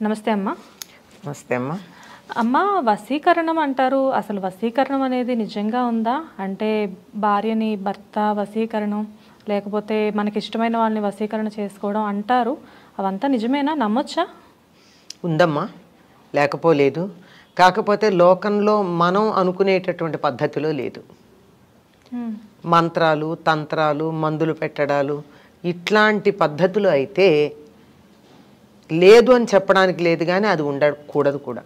నమస్తే అమ్మ. నమస్తే అమ్మ. అమ్మ, వశీకరణం అంటారు. అసలు వశీకరణం అనేది నిజంగా ఉందా? అంటే భార్యని భర్త వశీకరణం, లేకపోతే మనకి ఇష్టమైన వాళ్ళని వశీకరణ చేసుకోవడం అంటారు. అవంతా నిజమేనా? నమ్మొచ్చా? ఉందమ్మా, లేకపోలేదు. కాకపోతే లోకంలో మనం అనుకునేటటువంటి పద్ధతిలో లేదు. మంత్రాలు, తంత్రాలు, మందులు పెట్టడాలు ఇట్లాంటి పద్ధతులు అయితే లేదు అని చెప్పడానికి లేదు, కానీ అది ఉండకూడదు కూడా.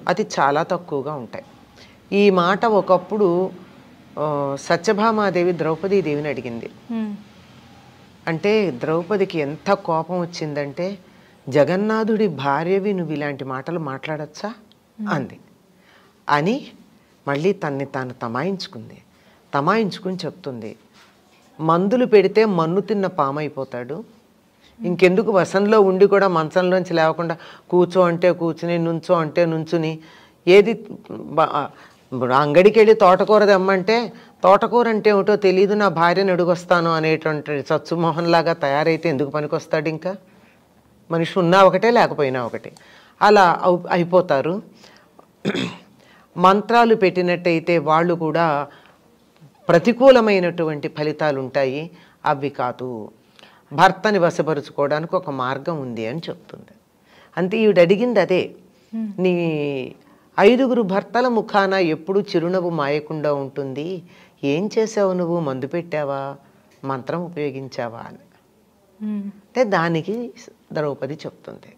అది చాలా తక్కువగా ఉంటాయి. ఈ మాట ఒకప్పుడు సత్యభామాదేవి ద్రౌపదీదేవిని అడిగింది. అంటే ద్రౌపదికి ఎంత కోపం వచ్చిందంటే, జగన్నాథుడి భార్యవి నువ్వు ఇలాంటి మాటలు మాట్లాడచ్చా అంది. అని మళ్ళీ తన్ని తాను తమాయించుకుని చెప్తుంది, మందులు పెడితే మన్ను తిన్న పామైపోతాడు, ఇంకెందుకు వసంలో ఉండి కూడా మంచంలోంచి లేవకుండా కూర్చో అంటే కూర్చుని, నుంచో అంటే నుంచుని, ఏది అంగడికి వెళ్ళి తోటకూర తెమ్మంటే తోటకూర అంటే ఏమిటో తెలియదు, నా భార్యను అడుగొస్తాను అనేటువంటి సత్సుమోహన్లాగా తయారైతే ఎందుకు పనికొస్తాడు? ఇంకా మనిషి ఉన్నా ఒకటే, లేకపోయినా ఒకటే, అలా అయిపోతారు. మంత్రాలు పెట్టినట్టయితే వాళ్ళు కూడా ప్రతికూలమైనటువంటి ఫలితాలు ఉంటాయి. అవి కాదు, భర్తని వశపరుచుకోవడానికి ఒక మార్గం ఉంది అని చెప్తుంది. అంతే, ఈవిడ అడిగింది అదే. నీ 5గురు భర్తల ముఖాన ఎప్పుడు చిరునవ్వు మాయకుండా ఉంటుంది, ఏం చేసావు నువ్వు? మందు పెట్టావా, మంత్రం ఉపయోగించావా అని. అంటే దానికి ద్రౌపది చెప్తుంది,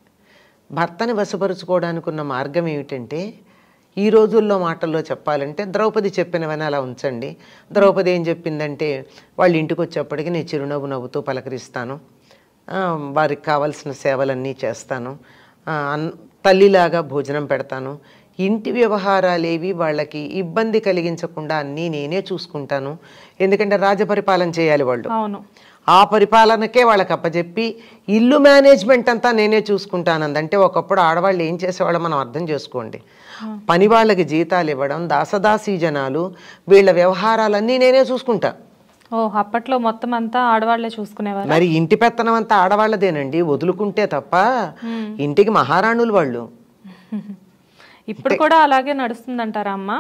భర్తని వశపరుచుకోవడానికి ఉన్న మార్గం ఏమిటంటే, ఈ రోజుల్లో మాటల్లో చెప్పాలంటే ద్రౌపది చెప్పినవని అలా ఉంచండి. ద్రౌపది ఏం చెప్పిందంటే, వాళ్ళ ఇంటికి వచ్చేప్పటికి నేను చిరునవ్వు నవ్వుతూ పలకరిస్తాను, వారికి కావాల్సిన సేవలన్నీ చేస్తాను, తల్లిలాగా భోజనం పెడతాను, ఇంటి వ్యవహారాలేవి వాళ్ళకి ఇబ్బంది కలిగించకుండా అన్నీ నేనే చూసుకుంటాను, ఎందుకంటే రాజపరిపాలన చేయాలి వాళ్ళు. ఆ పరిపాలనకే వాళ్ళకి అప్పచెప్పి ఇల్లు మేనేజ్మెంట్ అంతా నేనే చూసుకుంటానంది. అంటే ఒకప్పుడు ఆడవాళ్ళు ఏం చేసేవాళ్ళో మనం అర్థం చేసుకోండి. పని వాళ్ళకి జీతాలు ఇవ్వడం, దాసదాసీ జనాలు, వీళ్ళ వ్యవహారాలన్నీ నేనే చూసుకుంటా. అప్పట్లో మొత్తం అంతా ఆడవాళ్లే చూసుకునేవారు. మరి ఇంటి పెత్తనం అంతా ఆడవాళ్ళదేనండి, వదులుకుంటే తప్ప. ఇంటికి మహారాణులు వాళ్ళు. ఇప్పుడు కూడా అలాగే నడుస్తుందంటారా అమ్మ?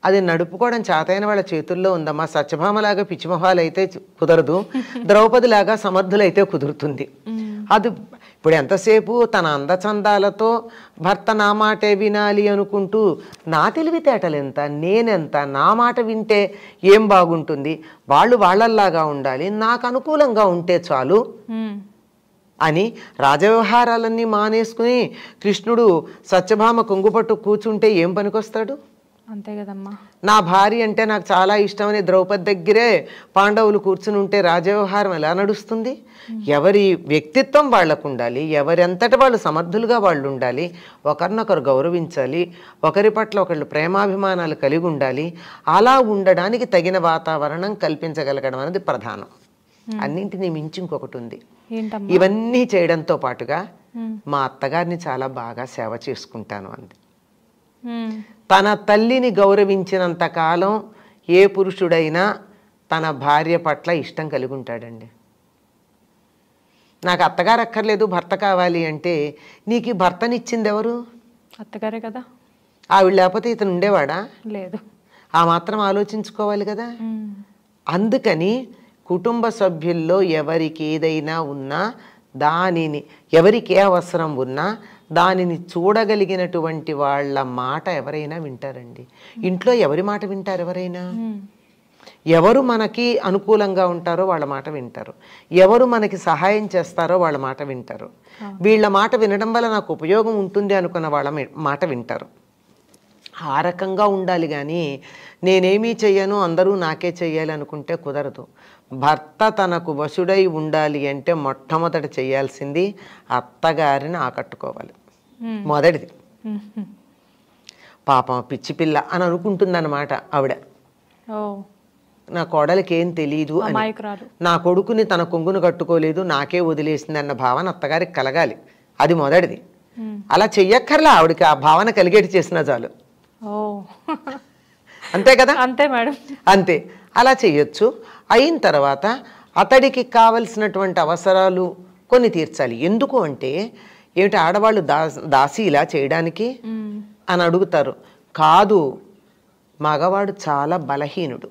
అది నడుపుకోవడం చేతైన వాళ్ళ చేతుల్లో ఉందమ్మా. సత్యభామలాగా పిచ్చిమొహాలు అయితే కుదరదు, ద్రౌపదిలాగా సమర్థులైతే కుదురుతుంది. అది ఇప్పుడు ఎంతసేపు తన అందచందాలతో భర్త నా మాటే వినాలి అనుకుంటూ, నా తెలివితేటలు ఎంత, నేనెంత, నా మాట వింటే ఏం బాగుంటుంది, వాళ్ళు వాళ్ళల్లాగా ఉండాలి, నాకు అనుకూలంగా ఉంటే చాలు అని రాజవ్యవహారాలన్నీ మానేసుకుని కృష్ణుడు సత్యభామ కొంగుపట్టు కూర్చుంటే ఏం పనికొస్తాడు? అంతే కదమ్మా. నా భార్య అంటే నాకు చాలా ఇష్టమని ద్రౌపది దగ్గరే పాండవులు కూర్చుని ఉంటే రాజవ్యవహారం ఎలా నడుస్తుంది? ఎవరి వ్యక్తిత్వం వాళ్ళకు ఉండాలి, ఎవరంతటి వాళ్ళు సమర్థులుగా వాళ్ళు ఉండాలి, ఒకరినొకరు గౌరవించాలి, ఒకరి పట్ల ఒకళ్ళు ప్రేమాభిమానాలు కలిగి ఉండాలి. అలా ఉండడానికి తగిన వాతావరణం కల్పించగలగడం అనేది ప్రధానం. అన్నింటినీ మించి ఇంకొకటి ఉంది. ఇవన్నీ చేయడంతో పాటుగా మా అత్తగారిని చాలా బాగా సేవ చేసుకుంటాను అంది. తన తల్లిని గౌరవించినంత కాలం ఏ పురుషుడైనా తన భార్య పట్ల ఇష్టం కలిగి ఉంటాడండి. నాకు అత్తగారు అక్కర్లేదు, భర్త కావాలి అంటే, నీకు ఈ భర్తనిచ్చింది ఎవరు? అత్తగారే కదా. ఆవిడ లేకపోతే ఇతను ఉండేవాడా? లేదు. ఆ మాత్రం ఆలోచించుకోవాలి కదా. అందుకని కుటుంబ సభ్యుల్లో ఎవరికి ఏదైనా ఉన్నా, దానిని ఎవరికి ఏ అవసరం ఉన్నా దానిని చూడగలిగినటువంటి వాళ్ళ మాట ఎవరైనా వింటారండి. ఇంట్లో ఎవరి మాట వింటారు? ఎవరైనా ఎవరు మనకి అనుకూలంగా ఉంటారో వాళ్ళ మాట వింటారు, ఎవరు మనకి సహాయం చేస్తారో వాళ్ళ మాట వింటారు. వీళ్ళ మాట వినడం వల్ల నాకు ఉపయోగం ఉంటుంది అనుకున్న వాళ్ళ మాట వింటారు. ఆ రకంగా ఉండాలి. కానీ నేనేమీ చెయ్యను, అందరూ నాకే చెయ్యాలి అనుకుంటే కుదరదు. భర్త తనకు వశుడై ఉండాలి అంటే మొట్టమొదట చేయాల్సింది అత్తగారిని ఆకట్టుకోవాలి. మొదటిది. పాపం పిచ్చి పిల్ల అని అనుకుంటుందన్నమాట ఆవిడ. నా కోడలికి ఏం తెలియదు అని, నా కొడుకుని తన కొంగును కట్టుకోలేదు, నాకే వదిలేసింది అన్న భావన అత్తగారికి కలగాలి. అది మొదటిది. అలా చెయ్యక్కర్లా, ఆవిడకి ఆ భావన కలిగేటి చేసినా చాలు. అంతే కదా? అంతే మేడం, అంతే. అలా చెయ్యొచ్చు. అయిన తర్వాత అతడికి కావలసినటువంటి అవసరాలు కొన్ని తీర్చాలి. ఎందుకు అంటే ఏమిటి ఆడవాళ్ళు దాసి ఇలా చేయడానికి ఉమ్, అని అడుగుతారు. కాదు, మగవాడు చాలా బలహీనుడు.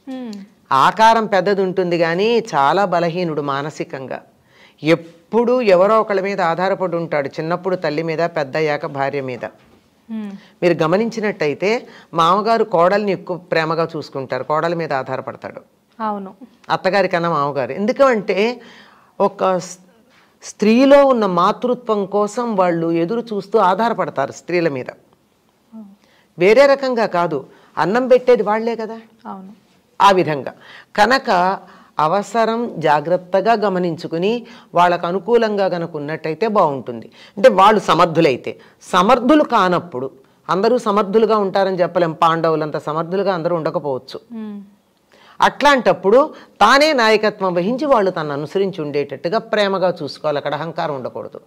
ఉమ్, ఆకారం పెద్దది ఉంటుంది కానీ చాలా బలహీనుడు మానసికంగా. ఎప్పుడూ ఎవరో ఒకళ్ళ మీద ఆధారపడి ఉంటాడు. చిన్నప్పుడు తల్లి మీద, పెద్ద అయ్యాక భార్య మీద. ఉమ్, మీరు గమనించినట్టయితే మామగారు కోడల్ని ఎక్కువ ప్రేమగా చూసుకుంటారు, కోడల మీద ఆధారపడతాడు. అవును. అత్తగారి కన్నా మామగారు. ఎందుకంటే ఒక స్త్రీలో ఉన్న మాతృత్వం కోసం వాళ్ళు ఎదురు చూస్తూ ఆధారపడతారు స్త్రీల మీద. వేరే రకంగా కాదు, అన్నం పెట్టేది వాళ్లే కదా. అవును. ఆ విధంగా కనుక అవసరం జాగ్రత్తగా గమనించుకుని వాళ్ళకు అనుకూలంగా కనుక ఉన్నట్టయితే బాగుంటుంది. అంటే వాళ్ళు సమర్థులైతే. సమర్థులు కానప్పుడు, అందరూ సమర్థులుగా ఉంటారని చెప్పలేం, పాండవులంత సమర్థులుగా అందరూ ఉండకపోవచ్చు. ఉమ్, అట్లాంటప్పుడు తానే నాయకత్వం వహించి వాళ్ళు తను అనుసరించి ఉండేటట్టుగా ప్రేమగా చూసుకోవాలి. అక్కడ అహంకారం ఉండకూడదు.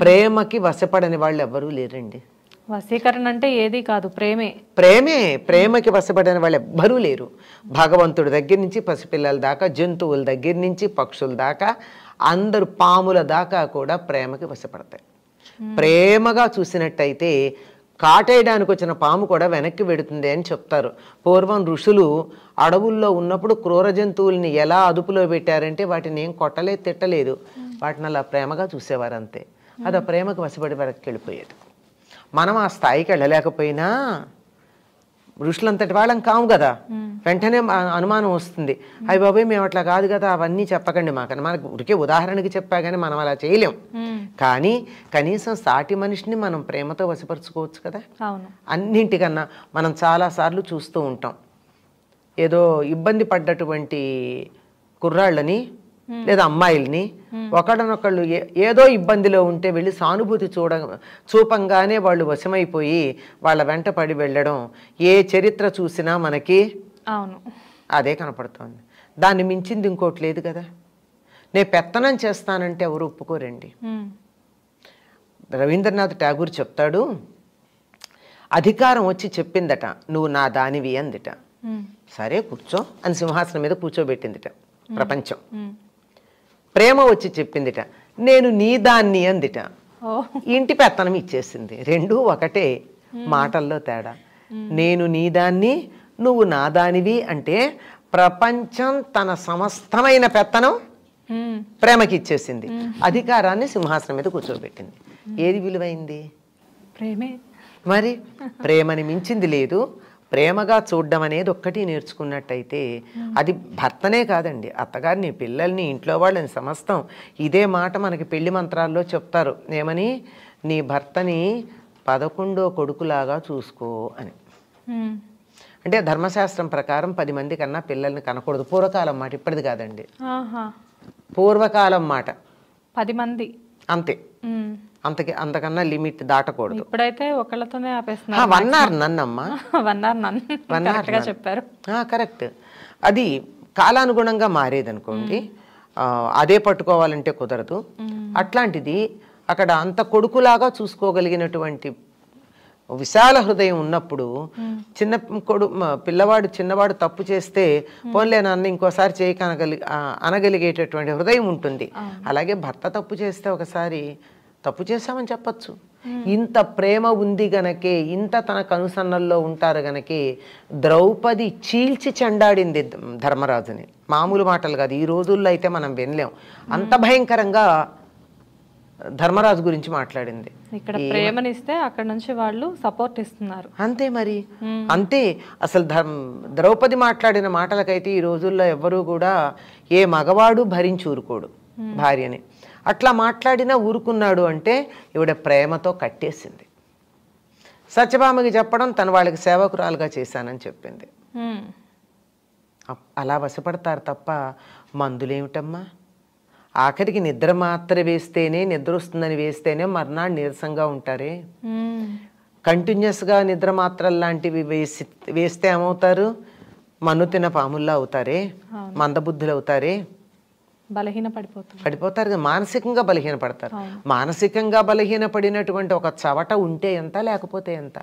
ప్రేమకి వశపడని వాళ్ళు ఎవ్వరూ లేరండి. వశీకరణ అంటే ఏది కాదు, ప్రేమే. ప్రేమకి వశపడని వాళ్ళు ఎవ్వరూ లేరు. భగవంతుడి దగ్గర నుంచి పసిపిల్లల దాకా, జంతువుల దగ్గర నుంచి పక్షుల దాకా, అందరూ పాముల దాకా కూడా ప్రేమకి వశపడతాయి. ప్రేమగా చూసినట్టయితే కాటేయడానికి వచ్చిన పాము కూడా వెనక్కి వెడుతుంది అని చెప్తారు. పూర్వం ఋషులు అడవుల్లో ఉన్నప్పుడు క్రూర జంతువుల్ని ఎలా అదుపులో పెట్టారంటే వాటిని ఏం కొట్టలేదు, తిట్టలేదు, వాటిని అలా ప్రేమగా చూసేవారు అంతే. అది ఆ ప్రేమకు వశపడి వెనక్కి వెళ్ళిపోయేది. మనం ఆ స్థాయికి వెళ్ళలేకపోయినా ఋషులంతటి వాళ్ళం కాము కదా. వెంటనే అనుమానం వస్తుంది, అయ్య బాబాయ్ మేము అట్లా కాదు కదా, అవన్నీ చెప్పకండి మాకని. మనకు ఉరికే ఉదాహరణకి చెప్పా కానీ మనం అలా చేయలేం. కానీ కనీసం సాటి మనిషిని మనం ప్రేమతో వశపరుచుకోవచ్చు కదా. అవును. అన్నింటికన్నా మనం చాలాసార్లు చూస్తూ ఉంటాం, ఏదో ఇబ్బంది పడ్డటువంటి కుర్రాళ్ళని లేదా అమ్మాయిల్ని ఒకళ్ళనొకళ్ళు ఏదో ఇబ్బందిలో ఉంటే వెళ్ళి సానుభూతి చూపంగానే వాళ్ళు వశమైపోయి వాళ్ళ వెంట పడి వెళ్ళడం ఏ చరిత్ర చూసినా మనకి అవును అదే కనపడుతోంది. దాన్ని మించింది ఇంకోటి లేదు కదా. నేను పెత్తనం చేస్తానంటే ఎవరు ఒప్పుకోరండి. రవీంద్రనాథ్ ఠాగూర్ చెప్తాడు, అధికారం వచ్చి చెప్పిందట నువ్వు నా దానివి అందిట. సరే కూర్చో అని సింహాసనం మీద కూర్చోబెట్టిందిట ప్రపంచం. ప్రేమ వచ్చి చెప్పిందిట నేను నీ దాన్ని అందిట. ఇంటి పెత్తనం ఇచ్చేసింది. రెండూ ఒకటే, మాటల్లో తేడా. నేను నీ దాన్ని, నువ్వు నా దానివి అంటే ప్రపంచం తన సమస్తమైన పెత్తనం ప్రేమకి ఇచ్చేసింది. అధికారాన్ని సింహాసనం మీద కూర్చోబెట్టింది. ఏది విలువైంది? ప్రేమే. మరి ప్రేమని మించింది లేదు. ప్రేమగా చూడడం అనేది ఒక్కటి నేర్చుకున్నట్టయితే అది భర్తనే కాదండి, అత్తగారిని, పిల్లల్ని, ఇంట్లో వాళ్ళని సమస్తం ఇదే మాట మనకి పెళ్లి మంత్రాల్లో చెప్తారు. ఏమని? నీ భర్తని 11వ కొడుకులాగా చూసుకో అని. అంటే ధర్మశాస్త్రం ప్రకారం 10 మంది కన్నా పిల్లల్ని కనకూడదు. పూర్వకాలం మాట, ఇప్పటిది కాదండి, పూర్వకాలం మాట. 10 మంది అంతే, అంతకన్నా లిమిట్ దాటకూడదు. ఇప్పుడైతే ఒకళ్ళతోనే ఆపేస్తున్నారు. చెప్పారు. కరెక్ట్. అది కాలానుగుణంగా మారేదనుకోండి, అదే పట్టుకోవాలంటే కుదరదు. అట్లాంటిది అక్కడ అంత కొడుకులాగా చూసుకోగలిగినటువంటి విశాల హృదయం ఉన్నప్పుడు పిల్లవాడు చిన్నవాడు తప్పు చేస్తే పోన్లే నాన్న ఇంకోసారి చేయక అనగలిగేటటువంటి హృదయం ఉంటుంది. అలాగే భర్త తప్పు చేస్తే ఒకసారి తప్పు చేశామని చెప్పచ్చు. ఇంత ప్రేమ ఉంది గనకే, ఇంత తన కనుసన్నల్లో ఉంటారు గనకే ద్రౌపది చీల్చి చెండాడింది ధర్మరాజుని. మామూలు మాటలు కాదు, ఈ రోజుల్లో అయితే మనం వినలేం. అంత భయంకరంగా ధర్మరాజు గురించి మాట్లాడింది. ఇక్కడ ప్రేమనిస్తే అక్కడ నుంచి వాళ్ళు సపోర్ట్ ఇస్తున్నారు. అంతే మరి, అంతే. అసలు ద్రౌపది మాట్లాడిన మాటలకైతే ఈ రోజుల్లో ఎవ్వరూ కూడా ఏ మగవాడు భరించి ఊరుకోడు భార్యని. అట్లా మాట్లాడినా ఊరుకున్నాడు అంటే ఈవిడ ప్రేమతో కట్టేసింది. సత్యభామకి చెప్పడం తను వాళ్ళకి సేవకురాలుగా చేశానని చెప్పింది. అలా వశపడతారు తప్ప మందులేమిటమ్మా? ఆఖరికి నిద్ర మాత్ర వేస్తేనే, నిద్ర వస్తుందని వేస్తేనే మర్నాడు నీరసంగా ఉంటారే. కంటిన్యూస్గా నిద్ర మాత్రలు లాంటివి వేస్తే ఏమవుతారు? మన్ను తిన్న పాముల్లా అవుతారే, మందబుద్ధులు అవుతారే, పడిపోతారు. మానసికంగా బలహీన పడతారు. మానసికంగా బలహీన పడినటువంటి ఒక చవట ఉంటే ఎంత, లేకపోతే ఎంత?